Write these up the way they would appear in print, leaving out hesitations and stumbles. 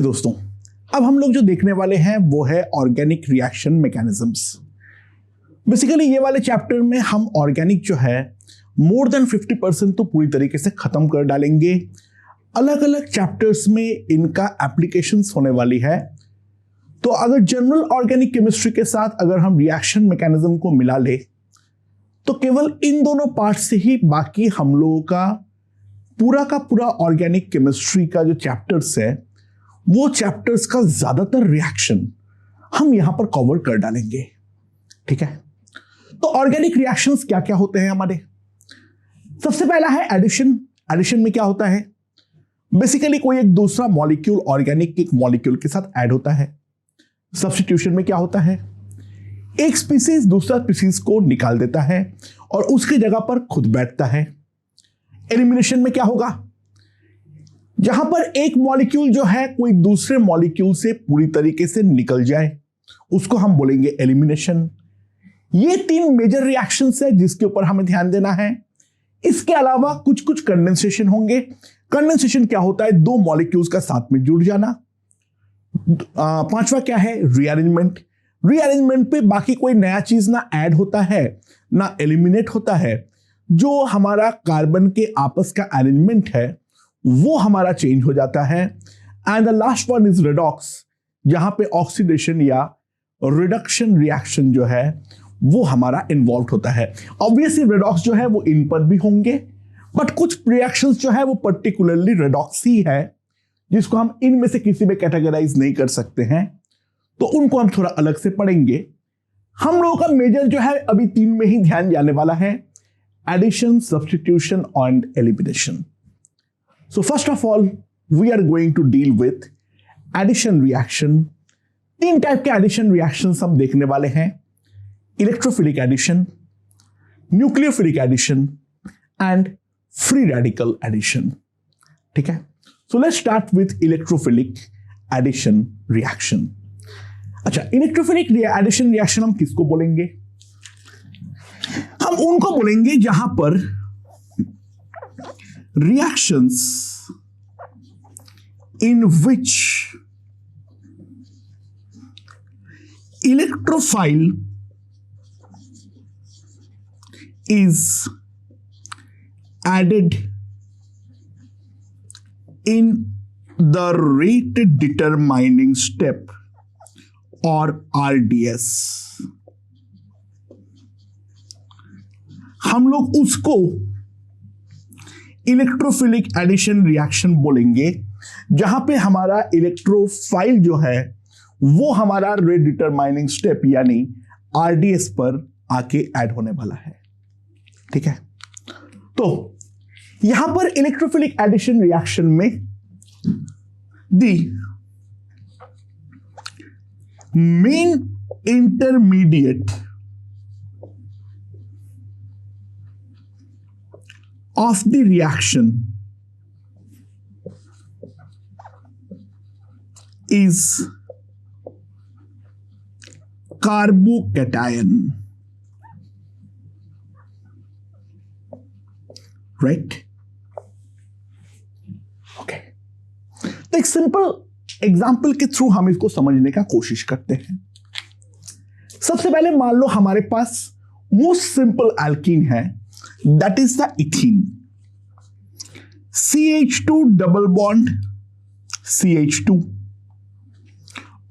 दोस्तों, अब हम लोग जो देखने वाले हैं वो है ऑर्गेनिक रिएक्शन मैकेनिज्म्स। बेसिकली ये वाले चैप्टर में हम ऑर्गेनिक जो है मोर देन 50% तो पूरी तरीके से खत्म कर डालेंगे। अलग अलग चैप्टर्स में इनका एप्लीकेशंस होने वाली है। तो अगर जनरल ऑर्गेनिक केमिस्ट्री के साथ अगर हम रिएक्शन मैकेनिज्म को मिला ले तो केवल इन दोनों पार्ट से ही बाकी हम लोगों का पूरा ऑर्गेनिक केमिस्ट्री का जो चैप्टर्स है वो चैप्टर्स का ज्यादातर रिएक्शन हम यहां पर कवर कर डालेंगे। ठीक है, तो ऑर्गेनिक रिएक्शंस क्या क्या होते हैं हमारे। सबसे पहला है एडिशन। एडिशन में क्या होता है, बेसिकली कोई एक दूसरा मॉलिक्यूल ऑर्गेनिक एक मॉलिक्यूल के साथ ऐड होता है। सब्स्टिट्यूशन में क्या होता है, एक स्पीसीज दूसरा स्पीसीज को निकाल देता है और उसकी जगह पर खुद बैठता है। एलिमिनेशन में क्या होगा, जहां पर एक मॉलिक्यूल जो है कोई दूसरे मॉलिक्यूल से पूरी तरीके से निकल जाए उसको हम बोलेंगे एलिमिनेशन। ये तीन मेजर रिएक्शंस है जिसके ऊपर हमें ध्यान देना है। इसके अलावा कुछ कुछ कंडेंसेशन होंगे। कंडेंसेशन क्या होता है, दो मॉलिक्यूल्स का साथ में जुड़ जाना। पांचवा क्या है, रीअरेंजमेंट। रीअरेंजमेंट पे बाकी कोई नया चीज ना ऐड होता है ना एलिमिनेट होता है। जो हमारा कार्बन के आपस का अरेंजमेंट है वो हमारा चेंज हो जाता है। And the last one is redox, जहां पे ऑक्सीडेशन या रिडक्शन रिएक्शन जो है वो हमारा इन्वॉल्व होता है। ऑब्वियसली रेडॉक्स जो है वो इन पर भी होंगे, बट कुछ रिएक्शंस जो है वो पर्टिकुलरली रेडॉक्स ही है जिसको हम इनमें से किसी में कैटेगराइज नहीं कर सकते हैं, तो उनको हम थोड़ा अलग से पढ़ेंगे। हम लोगों का मेजर जो है अभी तीन में ही ध्यान जाने वाला है, addition, substitution and elimination. So first of all, we are going to deal with addition reaction. तीन टाइप के एडिशन रिएक्शंस हम देखने वाले हैं, electrophilic addition, nucleophilic addition and free radical addition. ठीक है, so let's start with electrophilic addition reaction. अच्छा, electrophilic addition reaction हम किसको बोलेंगे, हम उनको बोलेंगे जहां पर reactions in which electrophile is added in the rate determining step or RDS। हम लोग उसको इलेक्ट्रोफिलिक एडिशन रिएक्शन बोलेंगे जहां पे हमारा इलेक्ट्रोफाइल जो है वो हमारा रेट डिटरमाइनिंग स्टेप यानी आरडीएस पर आके ऐड होने वाला है। ठीक है, तो यहां पर इलेक्ट्रोफिलिक एडिशन रिएक्शन में the main intermediate of the reaction is carbocation, right? Okay, तो एक सिंपल एग्जाम्पल के थ्रू हम इसको समझने का कोशिश करते हैं। सबसे पहले मान लो हमारे पास मोस्ट सिंपल एल्कीन है, that is the ethene, CH2 double bond CH2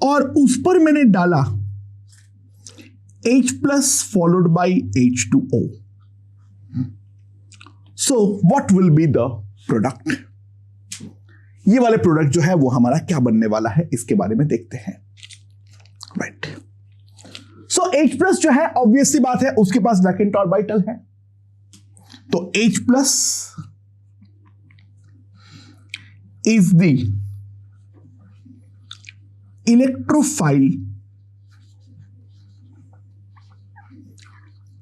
और उस पर मैंने डाला H plus followed by H2O। So what will be the product, ये वाले प्रोडक्ट जो है वो हमारा क्या बनने वाला है इसके बारे में देखते हैं। राइट, सो H प्लस जो है ऑब्वियसली बात है उसके पास वैकेंट ऑर्बिटल है, तो H plus is the electrophile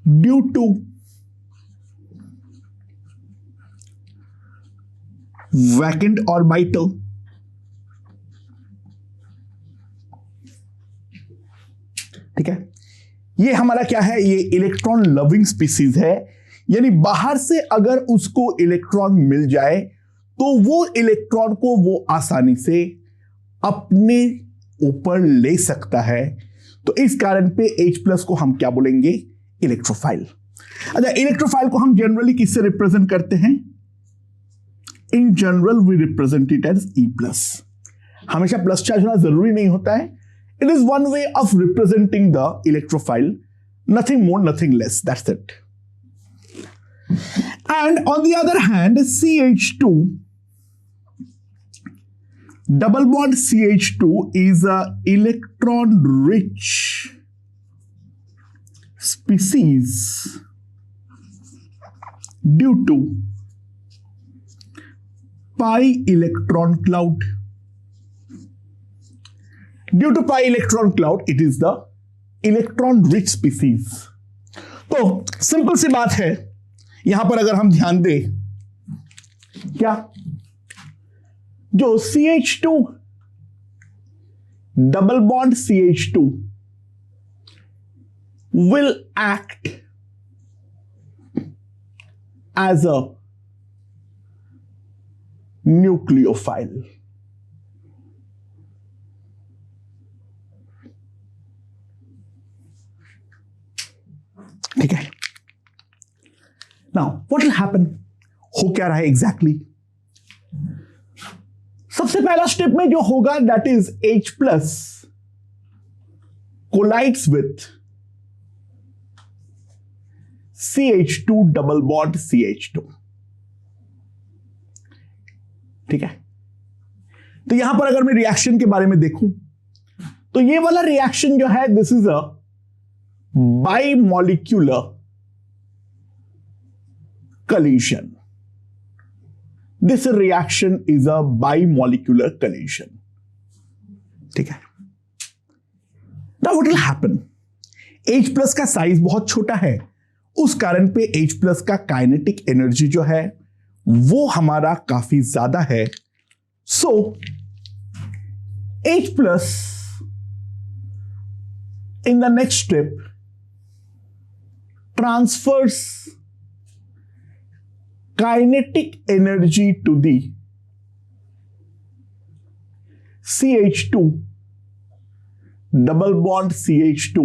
due to vacant orbital ठीक है, ये हमारा क्या है, ये इलेक्ट्रॉन लविंग स्पीसीज है, यानी बाहर से अगर उसको इलेक्ट्रॉन मिल जाए तो वो इलेक्ट्रॉन को वो आसानी से अपने ऊपर ले सकता है, तो इस कारण पे H+ को हम क्या बोलेंगे? इलेक्ट्रोफाइल। अच्छा, इलेक्ट्रोफाइल को हम जनरली किससे रिप्रेजेंट करते हैं? In general we represent it as E+। हमेशा प्लस चार्ज होना जरूरी नहीं होता है। It is one way of representing the electrophile, nothing more nothing less, that's it. And on the other hand CH2, double bond CH2 is a electron rich species due to pi electron cloud. Due to pi electron cloud, it is the electron rich species. तो simple सी बात है, यहां पर अगर हम ध्यान दें, क्या जो CH2 double bond CH2 will act as a nucleophile. ठीक है। Now what will happen? हो क्या रहा है एग्जैक्टली? सबसे पहला स्टेप में जो होगा that is H+ collides with CH2 double bond CH2। ठीक है। तो यहां पर अगर मैं रिएक्शन के बारे में देखूं, तो ये वाला रिएक्शन जो है, this is a bimolecular collision. This reaction is a bimolecular collision. ठीक है। Now what will happen? H+ का साइज बहुत छोटा है, उस कारण पे H+ का काइनेटिक एनर्जी जो है वो हमारा काफी ज्यादा है। सो H+ in the next step transfers kinetic energy to the CH2 double bond CH2,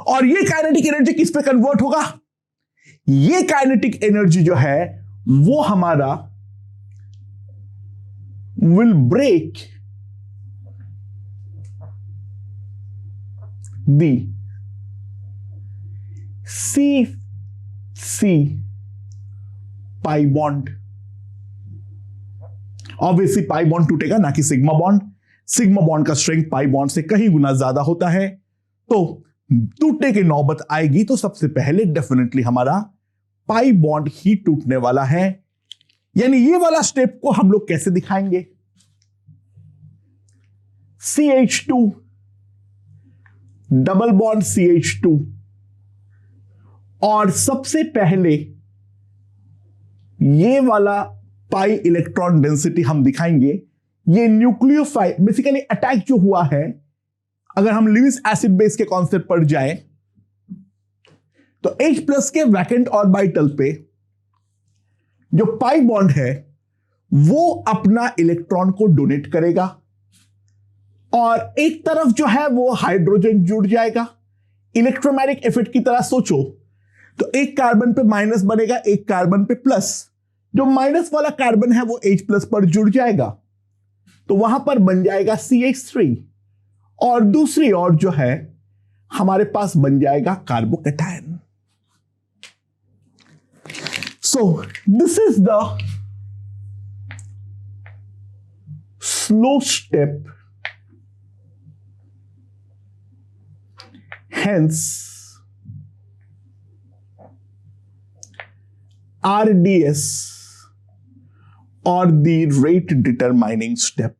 और ये काइनेटिक एनर्जी किस पे कन्वर्ट होगा? ये काइनेटिक एनर्जी जो है वो हमारा will break the C pi bond. Obviously pi bond टूटेगा, ना कि सिग्मा बॉन्ड। सिग्मा बॉन्ड का स्ट्रेंथ पाई बॉन्ड से कहीं गुना ज्यादा होता है। तो टूटने की नौबत आएगी तो सबसे पहले डेफिनेटली हमारा पाई बॉन्ड ही टूटने वाला है। यानी ये वाला स्टेप को हम लोग कैसे दिखाएंगे? CH2 डबल बॉन्ड CH2, और सबसे पहले ये वाला पाई इलेक्ट्रॉन डेंसिटी हम दिखाएंगे। ये न्यूक्लियोफाइल बेसिकली अटैक जो हुआ है, अगर हम लिविस एसिड बेस के कॉन्सेप्ट पर जाएं तो H+ के वैकेंट ऑर्बिटल पे जो पाई बॉन्ड है वो अपना इलेक्ट्रॉन को डोनेट करेगा, और एक तरफ जो है वो हाइड्रोजन जुड़ जाएगा। इलेक्ट्रोमैग्नेटिक इफेक्ट की तरह सोचो तो एक कार्बन पे माइनस बनेगा, एक कार्बन पे प्लस। जो माइनस वाला कार्बन है वो H+ पर जुड़ जाएगा, तो वहां पर बन जाएगा CH3, और दूसरी ओर जो है हमारे पास बन जाएगा carbocation. So this is the slow step, hence RDS और द रेट डिटरमाइनिंग स्टेप।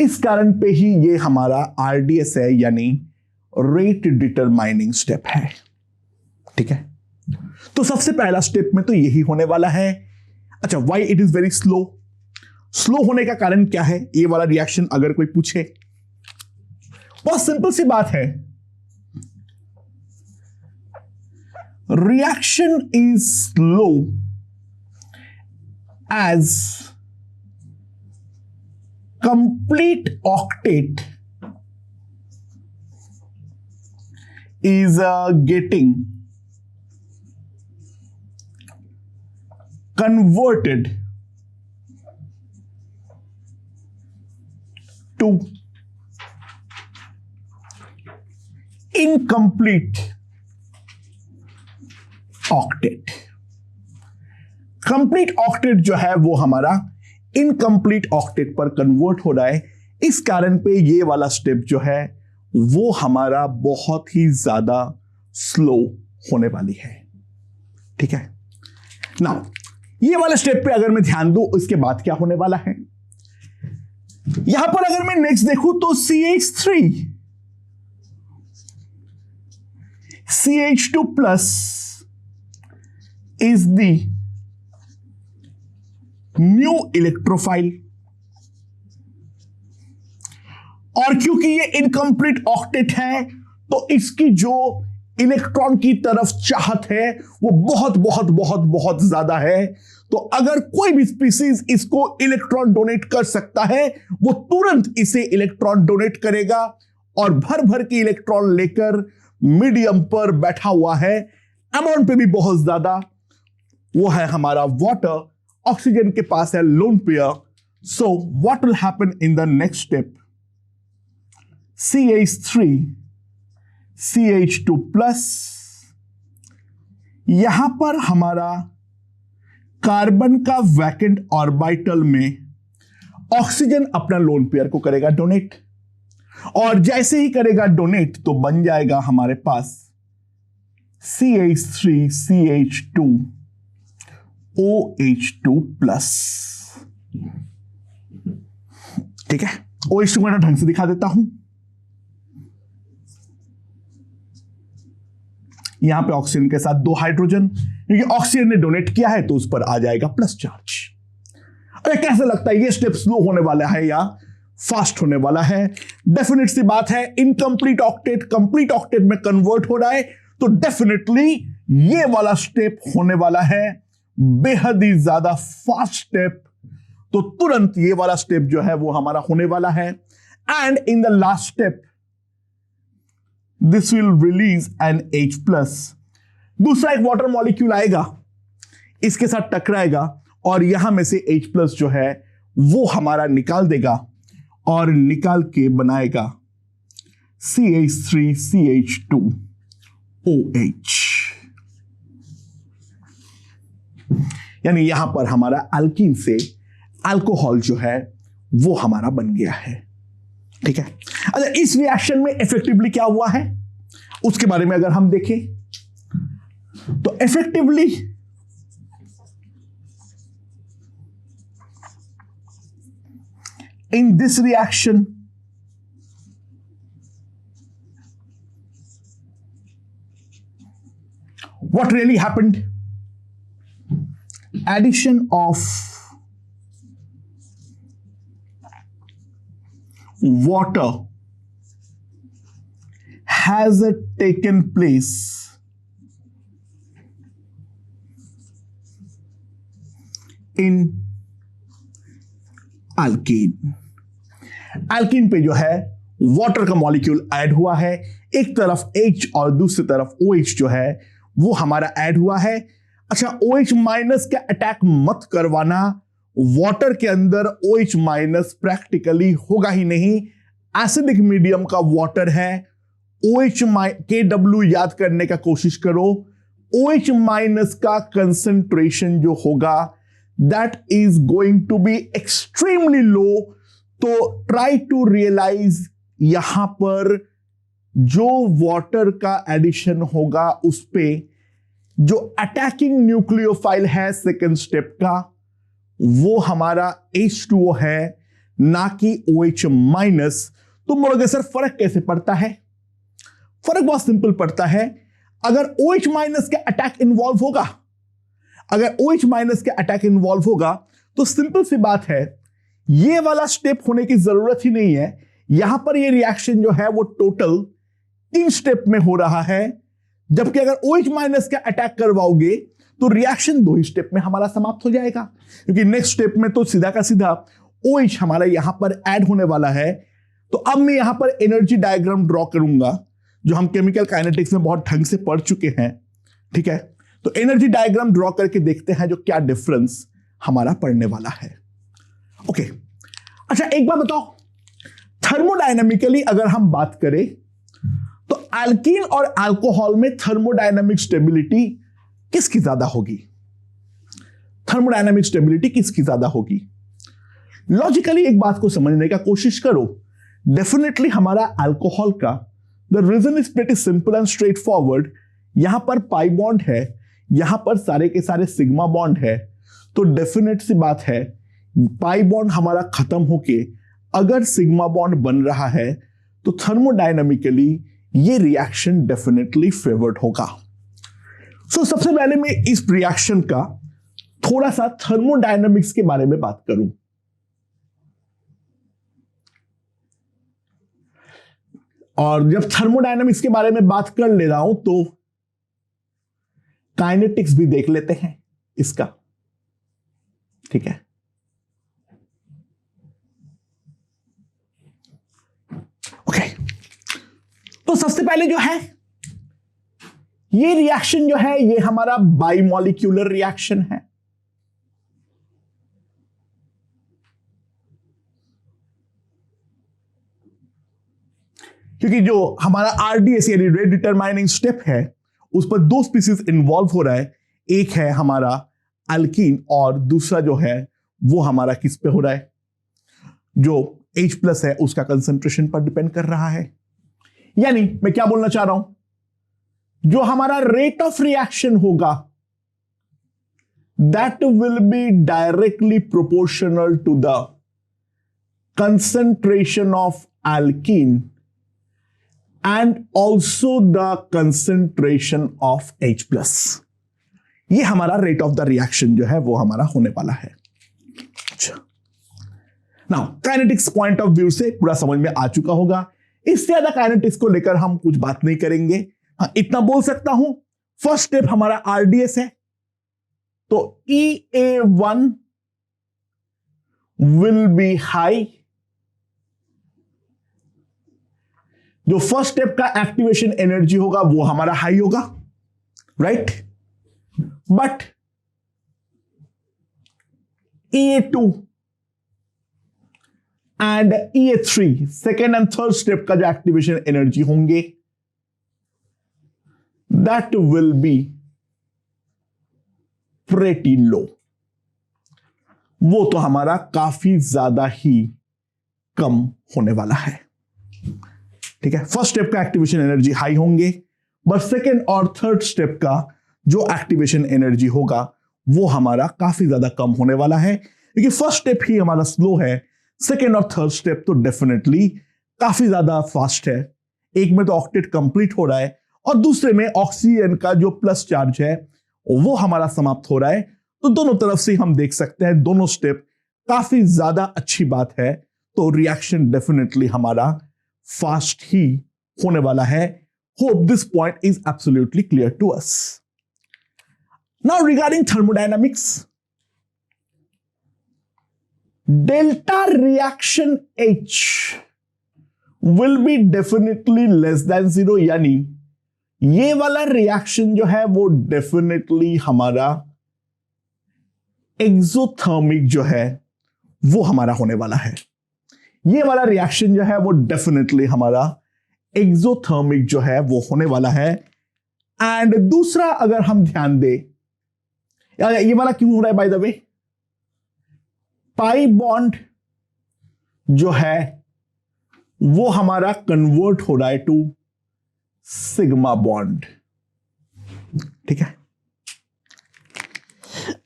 इस कारण पे ही ये हमारा RDS है, यानी रेट डिटरमाइनिंग स्टेप है। ठीक है। तो सबसे पहला स्टेप में तो यही होने वाला है। अच्छा, why it is very slow? Slow होने का कारण क्या है ये वाला रिएक्शन अगर कोई पूछे? बहुत सिंपल सी बात है। Reaction is slow as complete octet is getting converted to incomplete octet. Complete octet जो है वो हमारा इनकम्प्लीट ऑक्टेट पर कन्वर्ट हो रहा है। इस कारण पे ये वाला स्टेप जो है वो हमारा बहुत ही ज्यादा स्लो होने वाली है। ठीक है, नाउ ये वाला स्टेप पे अगर मैं ध्यान दूं इसके बाद क्या होने वाला है, यहां पर अगर मैं नेक्स्ट देखूं तो CH2 plus is the new electrophile, और क्योंकि ये इनकम्प्लीट ऑक्टेट है तो इसकी जो इलेक्ट्रॉन की तरफ चाहत है वो बहुत बहुत बहुत बहुत ज्यादा है। तो अगर कोई भी स्पीसीज इसको इलेक्ट्रॉन डोनेट कर सकता है वो तुरंत इसे इलेक्ट्रॉन डोनेट करेगा, और भर भर के इलेक्ट्रॉन लेकर मीडियम पर बैठा हुआ है, अमाउंट पे भी बहुत ज्यादा, वो है हमारा वाटर। ऑक्सीजन के पास है lone pair. So what will happen in the next step, CH3 CH2 plus, यहां पर हमारा कार्बन का वैकेंट ऑर्बिटल में ऑक्सीजन अपना लोन पेयर को करेगा डोनेट, और जैसे ही करेगा डोनेट तो बन जाएगा हमारे पास CH3 CH2 OH2 प्लस। ठीक है, OH2 को ढंग से दिखा देता हूं। यहां पे ऑक्सीजन के साथ 2 हाइड्रोजन, क्योंकि ऑक्सीजन ने डोनेट किया है तो उस पर आ जाएगा प्लस चार्ज। अरे कैसे लगता है ये स्टेप स्लो होने वाला है या फास्ट होने वाला है? डेफिनेट सी बात है, इनकम्प्लीट ऑक्टेट कंप्लीट ऑक्टेट में कन्वर्ट हो रहा है तो डेफिनेटली ये वाला स्टेप होने वाला है बेहद ही ज्यादा फास्ट स्टेप। तो तुरंत ये वाला स्टेप जो है वो हमारा होने वाला है, and in the last step this will release an H plus. दूसरा एक वाटर मॉलिक्यूल आएगा, इसके साथ टकराएगा और यहां में से H प्लस जो है वो हमारा निकाल देगा और निकाल के बनाएगा CH3 CH2 OH। यानी यहां पर हमारा अल्कीन से अल्कोहल जो है वो हमारा बन गया है। ठीक है, अच्छा इस रिएक्शन में इफेक्टिवली क्या हुआ है उसके बारे में अगर हम देखें तो effectively in this reaction what really happened, addition of water has taken place in alkene। alkene पे जो है वाटर का मॉलिक्यूल ऐड हुआ है, एक तरफ H और दूसरी तरफ OH जो है वो हमारा ऐड हुआ है। अच्छा OH माइनस का अटैक मत करवाना, वाटर के अंदर OH माइनस प्रैक्टिकली होगा ही नहीं, एसिडिक मीडियम का वाटर है। OH KW याद करने का कोशिश करो, OH माइनस का कंसंट्रेशन जो होगा that is going to be extremely low. तो ट्राई टू रियलाइज यहां पर जो वाटर का एडिशन होगा उस पे जो अटैकिंग न्यूक्लियोफाइल है सेकेंड स्टेप का वो हमारा H2O है, ना कि OH माइनस। तुम बोलोगे सर फर्क कैसे पड़ता है? फर्क बहुत सिंपल पड़ता है। अगर OH माइनस का अटैक इन्वॉल्व होगा, अगर OH माइनस का अटैक इन्वॉल्व होगा तो सिंपल सी बात है ये वाला स्टेप होने की जरूरत ही नहीं है। यहां पर ये रिएक्शन जो है वो टोटल 3 स्टेप में हो रहा है, जबकि अगर OH माइनस का अटैक करवाओगे तो रिएक्शन 2 ही स्टेप में हमारा समाप्त हो जाएगा, क्योंकि नेक्स्ट स्टेप में तो सीधा का सीधा OH हमारा यहां पर ऐड होने वाला है। तो अब मैं यहां पर एनर्जी डायग्राम ड्रॉ करूंगा, जो हम केमिकल काइनेटिक्स में बहुत ढंग से पढ़ चुके हैं। ठीक है, तो एनर्जी डायग्राम ड्रॉ करके देखते हैं जो क्या डिफरेंस हमारा पड़ने वाला है। ओके, अच्छा एक बात बताओ, थर्मोडायनेमिकली अगर हम बात करें तो एल्कीन और अल्कोहल में थर्मोडायनेमिक स्टेबिलिटी किसकी ज्यादा होगी? थर्मोडायनेमिक स्टेबिलिटी किसकी ज्यादा होगी? लॉजिकली एक बात को समझने का कोशिश करो। डेफिनेटली हमारा अल्कोहल का, the reason is pretty simple and straightforward. यहां पर पाई बॉन्ड है, यहां पर सारे के सारे सिग्मा बॉन्ड है, तो डेफिनेट सी बात है पाई बॉन्ड हमारा खत्म होके अगर सिग्मा बॉन्ड बन रहा है तो थर्मोडायनेमिकली ये रिएक्शन डेफिनेटली फेवर्ड होगा। सो सबसे पहले मैं इस रिएक्शन का थोड़ा सा थर्मोडायनेमिक्स के बारे में बात करूं। और जब थर्मोडायनेमिक्स के बारे में बात कर ले रहा हूं तो काइनेटिक्स भी देख लेते हैं इसका। ठीक है, ओके, तो सबसे पहले जो है ये रिएक्शन जो है ये हमारा बाइमॉलिक्यूलर रिएक्शन है। क्योंकि जो हमारा RDS यानी रेट डिटरमाइनिंग स्टेप है उस पर दो स्पीसीज इन्वॉल्व हो रहा है। एक है हमारा अल्कीन और दूसरा जो है वो हमारा किस पे हो रहा है, जो H+ है उसका कंसंट्रेशन पर डिपेंड कर रहा है। यानी मैं क्या बोलना चाह रहा हूं, जो हमारा रेट ऑफ रिएक्शन होगा that will be directly proportional to the concentration of alkene and also the concentration of H+. ये हमारा रेट ऑफ द रिएक्शन जो है वो हमारा होने वाला है। अच्छा, now kinetics point of view से पूरा समझ में आ चुका होगा। इससे ज्यादा काइनेटिक्स को लेकर हम कुछ बात नहीं करेंगे। हाँ, इतना बोल सकता हूं, फर्स्ट स्टेप हमारा RDS है, तो EA1 विल बी हाई। जो फर्स्ट स्टेप का एक्टिवेशन एनर्जी होगा वो हमारा हाई होगा, right. But EA2 and EA3 second and third step का जो एक्टिवेशन एनर्जी होंगे दैट विल बी प्रेटी लो। वो तो हमारा काफी ज्यादा ही कम होने वाला है। ठीक है, फर्स्ट स्टेप का एक्टिवेशन एनर्जी हाई होंगे, बट सेकेंड और थर्ड स्टेप का जो एक्टिवेशन एनर्जी होगा वो हमारा काफी ज्यादा कम होने वाला है। क्योंकि फर्स्ट स्टेप ही हमारा स्लो है, सेकेंड और थर्ड स्टेप तो डेफिनेटली काफी ज्यादा फास्ट है। एक में तो ऑक्टेट कंप्लीट हो रहा है और दूसरे में ऑक्सीजन का जो प्लस चार्ज है वो हमारा समाप्त हो रहा है। तो दोनों तरफ से हम देख सकते हैं दोनों स्टेप काफी ज्यादा अच्छी बात है। तो रिएक्शन डेफिनेटली हमारा फास्ट ही होने वाला है। Hope this point is absolutely clear to us. Now regarding thermodynamics, delta reaction H will be definitely less than 0, यानी ये वाला रिएक्शन जो है वो डेफिनेटली हमारा एक्सोथर्मिक जो है वो हमारा होने वाला है। ये वाला रिएक्शन जो है वो डेफिनेटली हमारा एक्सोथर्मिक जो है वो होने वाला है। एंड दूसरा अगर हम ध्यान दें, ये वाला क्यों हो रहा है by the way, pi bond जो है वो हमारा कन्वर्ट हो रहा है टू सिग्मा बॉन्ड। ठीक है,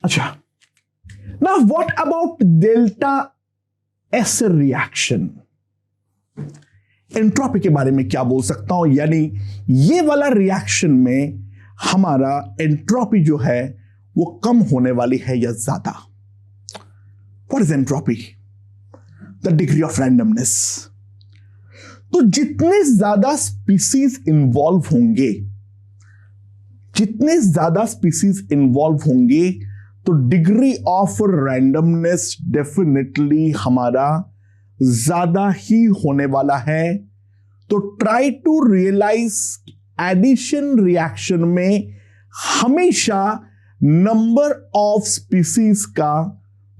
अच्छा, now what about delta S reaction? Entropy के बारे में क्या बोल सकता हूं, यानी ये वाला रिएक्शन में हमारा एंट्रोपी जो है वो कम होने वाली है या ज्यादा? What is entropy? The degree of randomness. तो जितने ज्यादा स्पीसीज इन्वॉल्व होंगे तो डिग्री ऑफ रैंडमनेस डेफिनेटली हमारा ज्यादा ही होने वाला है। तो try to realise addition reaction में हमेशा नंबर ऑफ स्पीसीज का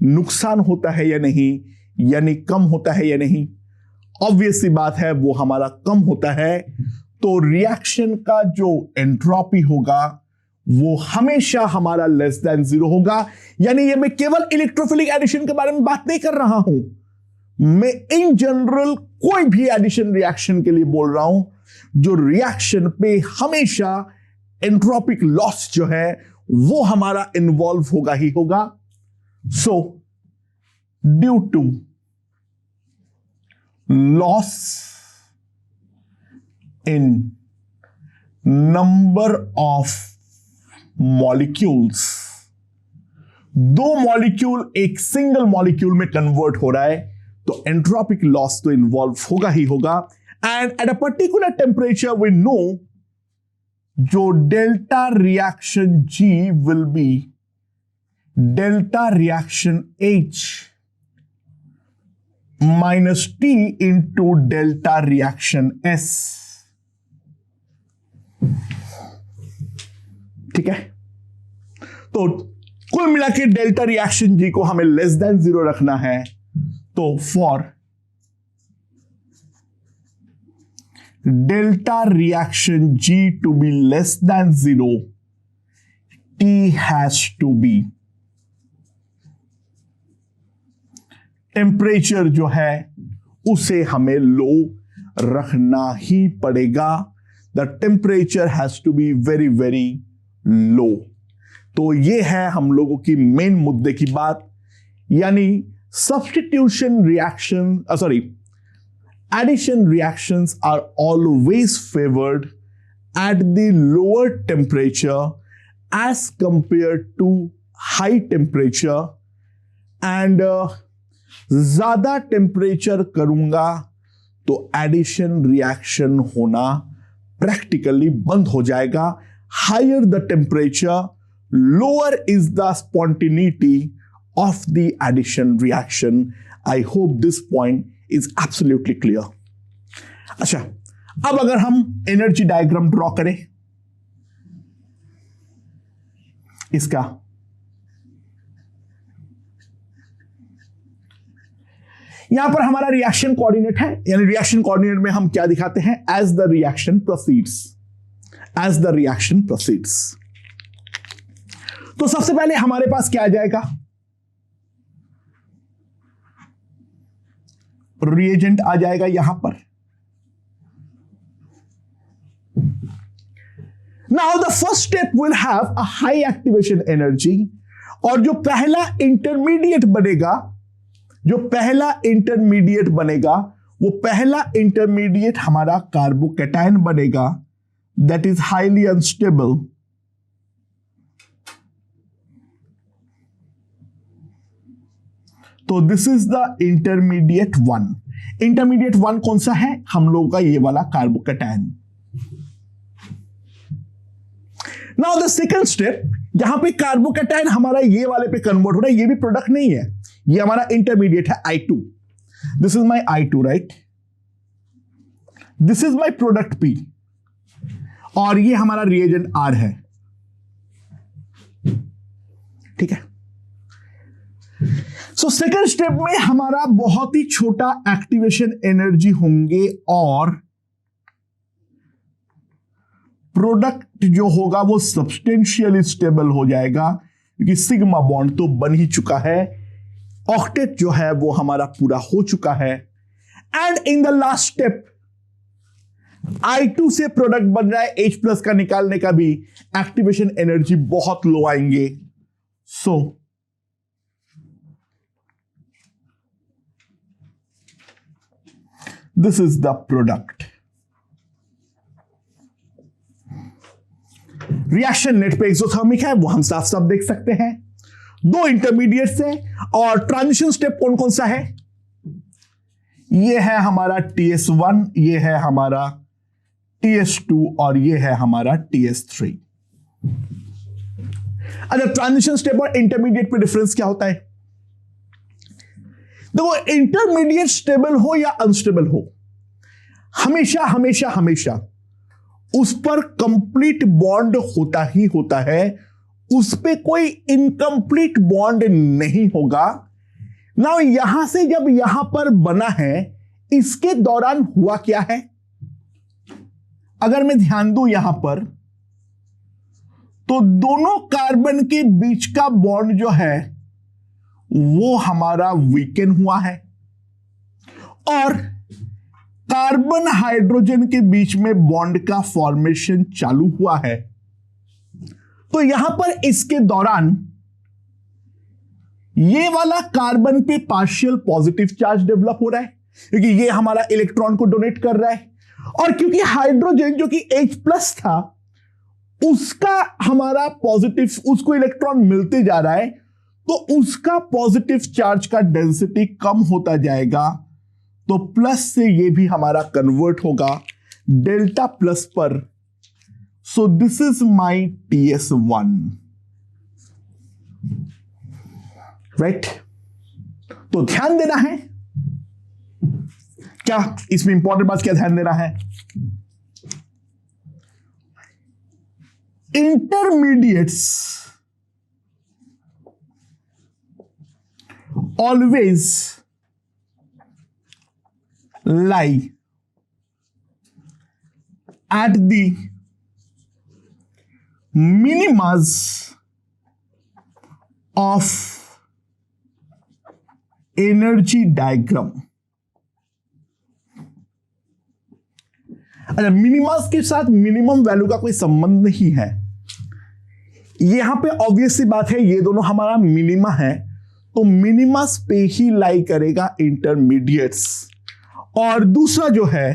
नुकसान होता है या नहीं, यानी कम होता है या नहीं। ऑब्वियस सी बात है वो हमारा कम होता है। तो रिएक्शन का जो एंट्रोपी होगा वो हमेशा हमारा लेस देन 0 होगा। यानी ये मैं केवल इलेक्ट्रोफिलिक एडिशन के बारे में बात नहीं कर रहा हूं, मैं इन जनरल कोई भी एडिशन रिएक्शन के लिए बोल रहा हूं जो रिएक्शन पे हमेशा एंट्रोपिक लॉस जो है वो हमारा इन्वॉल्व होगा ही होगा। So due to loss in number of molecules, दो मॉलिक्यूल एक सिंगल मॉलिक्यूल में कन्वर्ट हो रहा है तो एंट्रोपिक लॉस तो इन्वॉल्व होगा ही होगा। And at a particular temperature we know जो delta reaction G will be delta reaction H minus T into delta reaction S। ठीक है, तो कुल मिला के डेल्टा रिएक्शन जी को हमें लेस देन 0 रखना है। तो for delta reaction G to be less than 0 T has to be, temperature जो है उसे हमें लो रखना ही पड़ेगा। The temperature has to be very very low. तो ये है हम लोगों की मेन मुद्दे की बात, यानी substitution reaction addition reactions are always favoured at the lower temperature as compare to high temperature. And ज्यादा टेम्परेचर करूंगा तो एडिशन रिएक्शन होना प्रैक्टिकली बंद हो जाएगा। Higher the temperature, lower is the spontaneity of the addition reaction. I hope this point is absolutely clear. अच्छा, अब अगर हम एनर्जी डायग्राम ड्रॉ करें इसका, यहां पर हमारा रिएक्शन कोऑर्डिनेट है, यानी रिएक्शन कोऑर्डिनेट में हम क्या दिखाते हैं, as the reaction proceeds, as the reaction proceeds. तो सबसे पहले हमारे पास क्या आ जाएगा, रिएजेंट आ जाएगा यहां पर। Now the first step will have a high activation energy, और जो पहला इंटरमीडिएट बनेगा वो पहला इंटरमीडिएट हमारा कार्बोकैटायन बनेगा, दैट इज हाईली अनस्टेबल। तो this is the intermediate 1। Intermediate 1 कौन सा है, हम लोगों का ये वाला carbocation. Now the second step, यहां पे कार्बोकैटायन हमारा ये वाले पे कन्वर्ट हो रहा है, ये भी प्रोडक्ट नहीं है, ये हमारा इंटरमीडिएट है I2। This is my I2 right, this is my product P, और ये हमारा रिएजेंट R है। ठीक है, सो सेकेंड स्टेप में हमारा बहुत ही छोटा एक्टिवेशन एनर्जी होंगे और प्रोडक्ट जो होगा वो सब्सटेंशियली स्टेबल हो जाएगा, क्योंकि सिग्मा बॉन्ड तो बन ही चुका है, ऑक्टेट जो है वो हमारा पूरा हो चुका है। And in the last step I2 से प्रोडक्ट बन रहा है H+ का, निकालने का भी एक्टिवेशन एनर्जी बहुत लो आएंगे। So this is the product. Reaction net पे एक्सोथर्मिक है, वो हम साफ साफ देख सकते हैं, दो इंटरमीडिएट्स है। और ट्रांजिशन स्टेप कौन कौन सा है, ये है हमारा TS1, ये है हमारा TS2 और ये है हमारा TS3। अच्छा, ट्रांजिशन स्टेप और इंटरमीडिएट पे डिफरेंस क्या होता है? देखो, इंटरमीडिएट स्टेबल हो या अनस्टेबल हो, हमेशा हमेशा हमेशा उस पर कंप्लीट बॉन्ड होता ही होता है, उस पे कोई इनकंप्लीट बॉन्ड नहीं होगा ना। यहां से जब यहां पर बना है, इसके दौरान हुआ क्या है? अगर मैं ध्यान दूं यहां पर, तो दोनों कार्बन के बीच का बॉन्ड जो है वो हमारा वीकेन हुआ है, और कार्बन हाइड्रोजन के बीच में बॉन्ड का फॉर्मेशन चालू हुआ है। तो यहां पर इसके दौरान ये वाला कार्बन पे पार्शियल पॉजिटिव चार्ज डेवलप हो रहा है, क्योंकि ये हमारा इलेक्ट्रॉन को डोनेट कर रहा है, और क्योंकि हाइड्रोजन जो कि H+ था, उसका हमारा पॉजिटिव, उसको इलेक्ट्रॉन मिलते जा रहा है, तो उसका पॉजिटिव चार्ज का डेंसिटी कम होता जाएगा, तो प्लस से ये भी हमारा कन्वर्ट होगा डेल्टा प्लस पर। So this is my TS1, right? तो ध्यान देना है क्या, इसमें इंपॉर्टेंट बात क्या ध्यान देना है? Intermediates always lie at the minimas of energy diagram। अच्छा, मिनिमस के साथ मिनिमम वैल्यू का कोई संबंध नहीं है। यहां पे ऑब्वियस सी बात है, ये दोनों हमारा मिनिमा है, तो मिनिमस पे ही लाई करेगा इंटरमीडिएट्स। और दूसरा जो है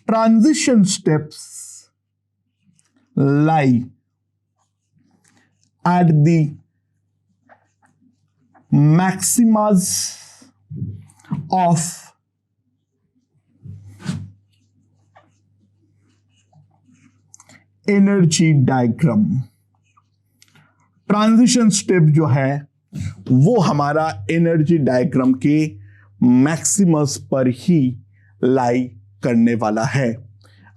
transition steps lie at the maxima of energy diagram. Transition step जो है वो हमारा एनर्जी डायग्राम के मैक्सिमस पर ही लाई करने वाला है।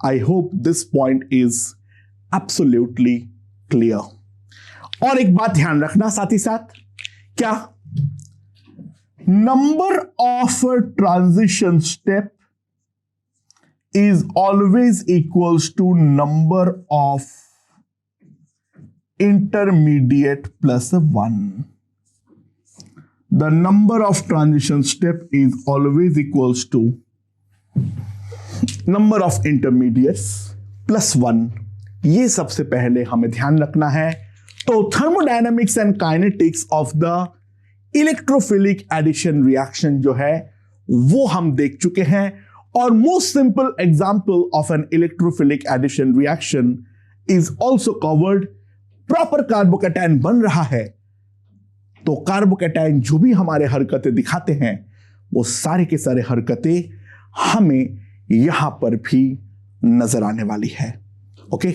I hope this point is absolutely clear. और एक बात ध्यान रखना साथ ही साथ, क्या number of transition step is always equals to number of intermediate plus 1. The number of transition step is always equals to number of intermediates plus 1. ये सबसे पहले हमें ध्यान रखना है। तो thermodynamics and kinetics of the electrophilic addition reaction जो है वो हम देख चुके हैं। और most simple example of an electrophilic addition reaction is also covered। Proper carbocation बन रहा है, तो कार्बोकैटायन जो भी हमारे हरकतें दिखाते हैं वो सारे के सारे हरकतें हमें यहां पर भी नजर आने वाली है। ओके।